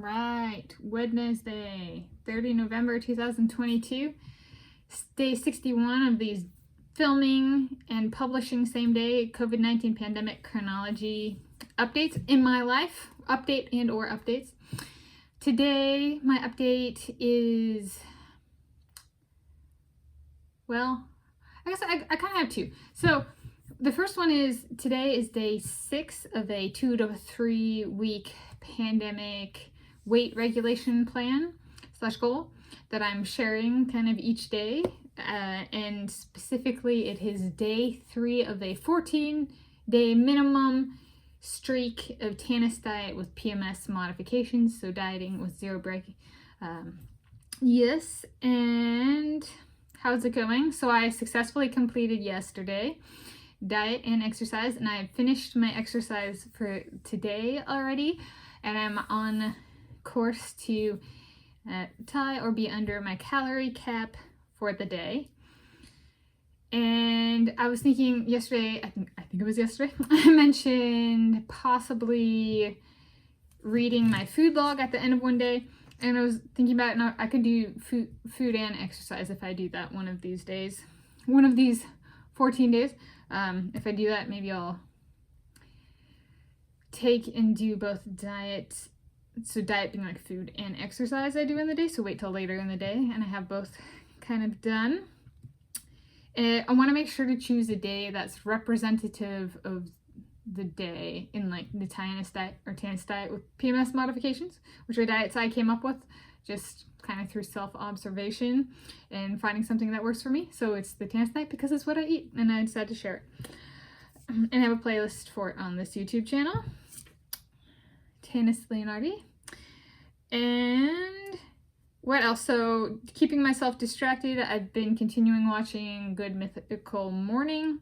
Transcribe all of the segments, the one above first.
right, Wednesday, 30 November 2022, day 61 of these filming and publishing same day COVID-19 pandemic chronology updates in my life, update and or updates. Today, my update is, well, I guess I kind of have two. So the first one is, today is day 6 of a 2 to 3 week pandemic weight regulation plan / goal that I'm sharing kind of each day. And specifically, it is day 3 of a 14-day minimum streak of Tanis diet with PMS modifications, so dieting with zero break. Yes, and how's it going? So I successfully completed yesterday diet and exercise, and I finished my exercise for today already, and I'm on course to tie or be under my calorie cap for the day. And I was thinking yesterday, I think it was yesterday, I mentioned possibly reading my food log at the end of one day, and I was thinking about it, and I could do food and exercise if I do that one of these days, one of these 14 days. If I do that, maybe I'll take and do both diet, so diet being like food and exercise I do in the day, so wait till later in the day and I have both kind of done. I want to make sure to choose a day that's representative of the day in like the Tanis diet or Tanis diet with PMS modifications, which are diets I came up with just kind of through self-observation and finding something that works for me. So it's the Tanis diet because it's what I eat, and I decided to share it. And I have a playlist for it on this YouTube channel, Tanis Leonhardi. And what else? So keeping myself distracted, I've been continuing watching Good Mythical Morning.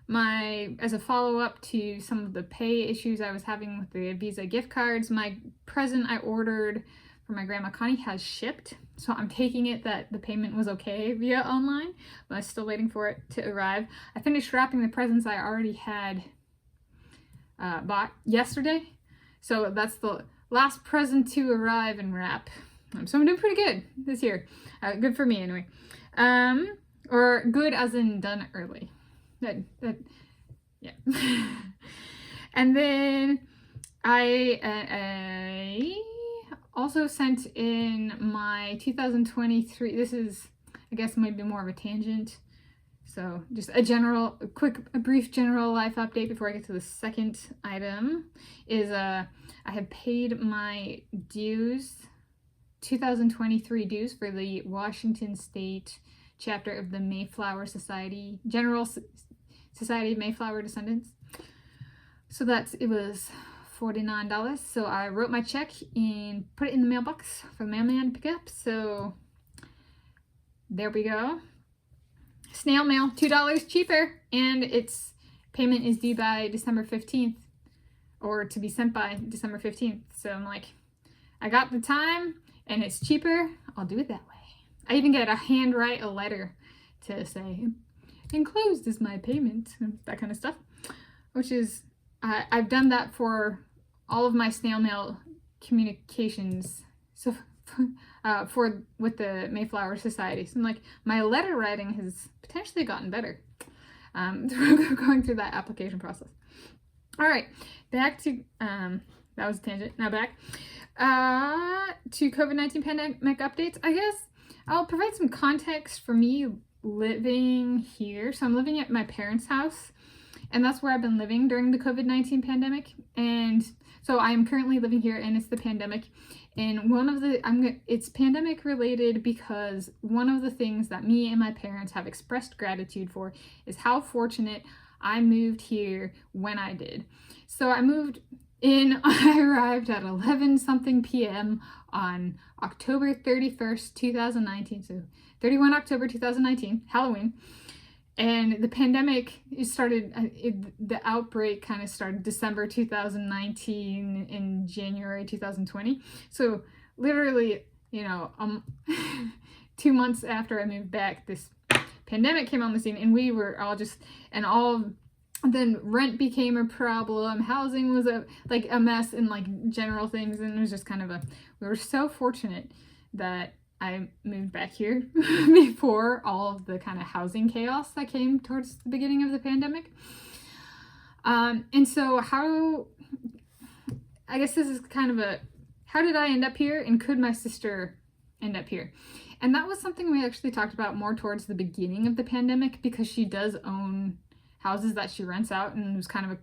As a follow-up to some of the pay issues I was having with the Visa gift cards, my present I ordered for my Grandma Connie has shipped. So I'm taking it that the payment was okay via online, but I'm still waiting for it to arrive. I finished wrapping the presents I already had bought yesterday. So that's the last present to arrive and wrap. So I'm doing pretty good this year. Good for me anyway. Or good as in done early. Yeah. And then I also sent in my 2023, this is, I guess, maybe more of a tangent. So just a brief general life update before I get to the second item is I have paid my dues, 2023 dues for the Washington State chapter of the Mayflower Society, General Society of Mayflower Descendants. So it was $49. So I wrote my check and put it in the mailbox for the mailman to pick up. So there we go. Snail mail, $2 cheaper, and its payment is due by December 15th, or to be sent by December 15th. So I'm like, I got the time and it's cheaper, I'll do it that way. I even get a handwrite a letter to say, enclosed is my payment, and that kind of stuff, which is, I've done that for all of my snail mail communications. So with the Mayflower Society. So I'm like, my letter writing has potentially gotten better going through that application process. All right, back to, that was a tangent, now back to COVID-19 pandemic updates. I guess I'll provide some context for me living here. So I'm living at my parents' house, and that's where I've been living during the COVID-19 pandemic. And so I am currently living here, and it's the pandemic. And it's pandemic related because one of the things that me and my parents have expressed gratitude for is how fortunate I moved here when I did. So I moved in, I arrived at 11 something p.m. on October 31st, 2019. So 31 October 2019, Halloween. And the pandemic, the outbreak kind of started December 2019 and January 2020. So literally, 2 months after I moved back, this pandemic came on the scene, and we were all then rent became a problem. Housing was a mess, and like general things. And it was just kind of we were so fortunate that I moved back here before all of the kind of housing chaos that came towards the beginning of the pandemic. And so I guess this is kind of how did I end up here, and could my sister end up here? And that was something we actually talked about more towards the beginning of the pandemic, because she does own houses that she rents out, and it was kind of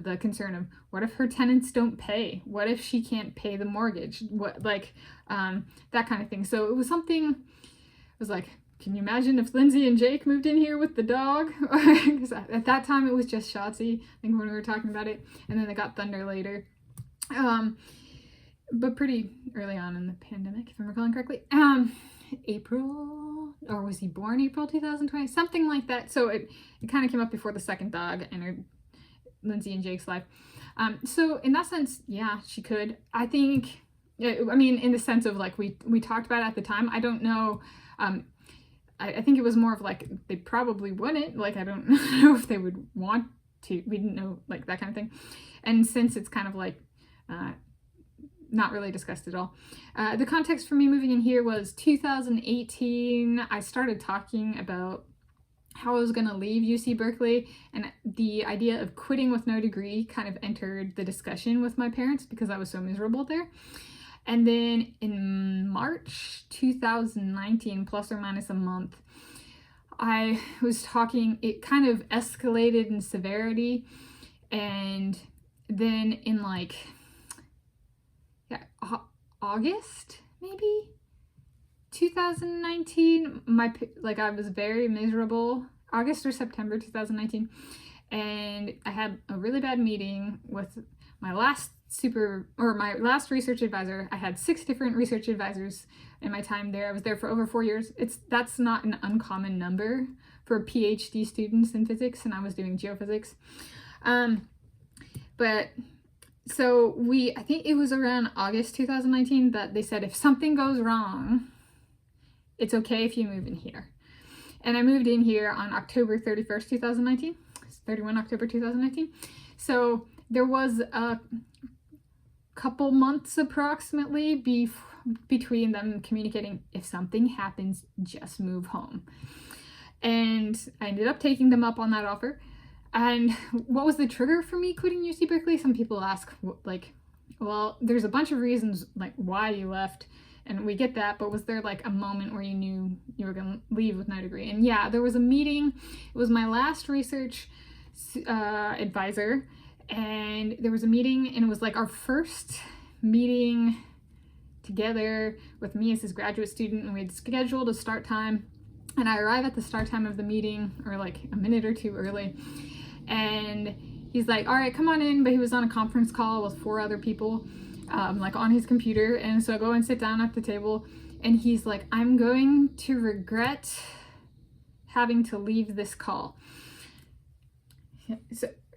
the concern of, what if her tenants don't pay? What if she can't pay the mortgage? That kind of thing. So it was something, it was like, can you imagine if Lindsay and Jake moved in here with the dog? Because at that time it was just Shotzi, I think, when we were talking about it, and then they got Thunder later. But pretty early on in the pandemic, if I'm recalling correctly. April, or was he born April 2020? Something like that. So it kind of came up before the second dog entered Lindsay and Jake's life. So in that sense, yeah, she could. I think, I mean, in the sense of like we talked about it at the time, I don't know. I think it was more of like, they probably wouldn't. Like, I don't know if they would want to. We didn't know, like, that kind of thing. And since it's kind of like, not really discussed at all. The context for me moving in here was 2018. I started talking about how I was going to leave UC Berkeley, and the idea of quitting with no degree kind of entered the discussion with my parents because I was so miserable there. And then in March 2019, plus or minus a month, I was talking, it kind of escalated in severity, and then in like, August, maybe 2019, I was very miserable. August or September 2019, and I had a really bad meeting with my last research advisor. I had 6 different research advisors in my time there. I was there for over 4 years. That's not an uncommon number for PhD students in physics, and I was doing geophysics. So I think it was around August 2019 that they said, if something goes wrong, it's okay if you move in here. And I moved in here on October 31st, 2019. It's 31 October 2019. So there was a couple months approximately between them communicating, if something happens, just move home. And I ended up taking them up on that offer. And what was the trigger for me quitting UC Berkeley? Some people ask, like, well, there's a bunch of reasons, like, why you left, and we get that, but was there, like, a moment where you knew you were going to leave with no degree? And yeah, there was a meeting. It was my last research advisor, and there was a meeting, and it was, like, our first meeting together with me as his graduate student, and we had scheduled a start time, and I arrive at the start time of the meeting, or, like, a minute or two early. And he's like, all right, come on in. But he was on a conference call with 4 other people, like on his computer. And so I go and sit down at the table, and he's like, I'm going to regret having to leave this call.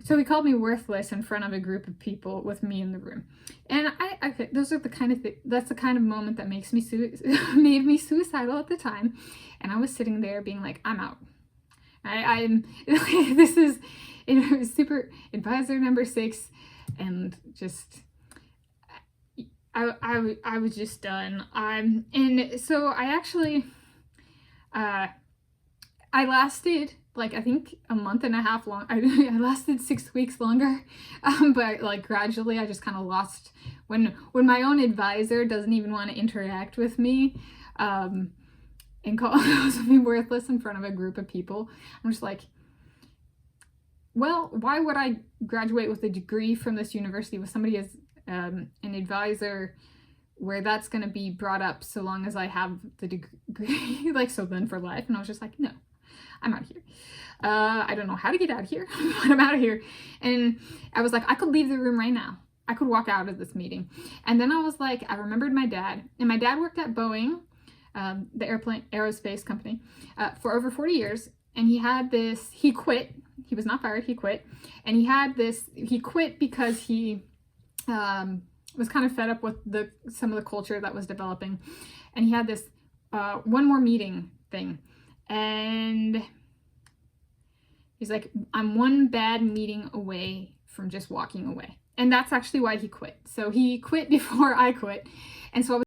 So he called me worthless in front of a group of people with me in the room. And those are the kind of that's the kind of moment that made me suicidal at the time. And I was sitting there being like, I'm out. This is super advisor number 6, and just I was just done. And so I actually I lasted, like, I think a month and a half long. I lasted 6 weeks longer, but like gradually I just kind of lost when my own advisor doesn't even want to interact with me, and calls me worthless in front of a group of people. I'm just like, well, why would I graduate with a degree from this university with somebody as an advisor, where that's going to be brought up so long as I have the degree, like, so then for life? And I was just like, no, I'm out of here. I don't know how to get out of here, but I'm out of here. And I was like, I could leave the room right now. I could walk out of this meeting. And then I was like, I remembered my dad, and my dad worked at Boeing, the aerospace company, for over 40 years. And he quit. He was not fired, he quit. And he quit because he was kind of fed up with some of the culture that was developing. And he had this one more meeting thing. And He's like, I'm one bad meeting away from just walking away. And that's actually why he quit. So he quit before I quit. And so I was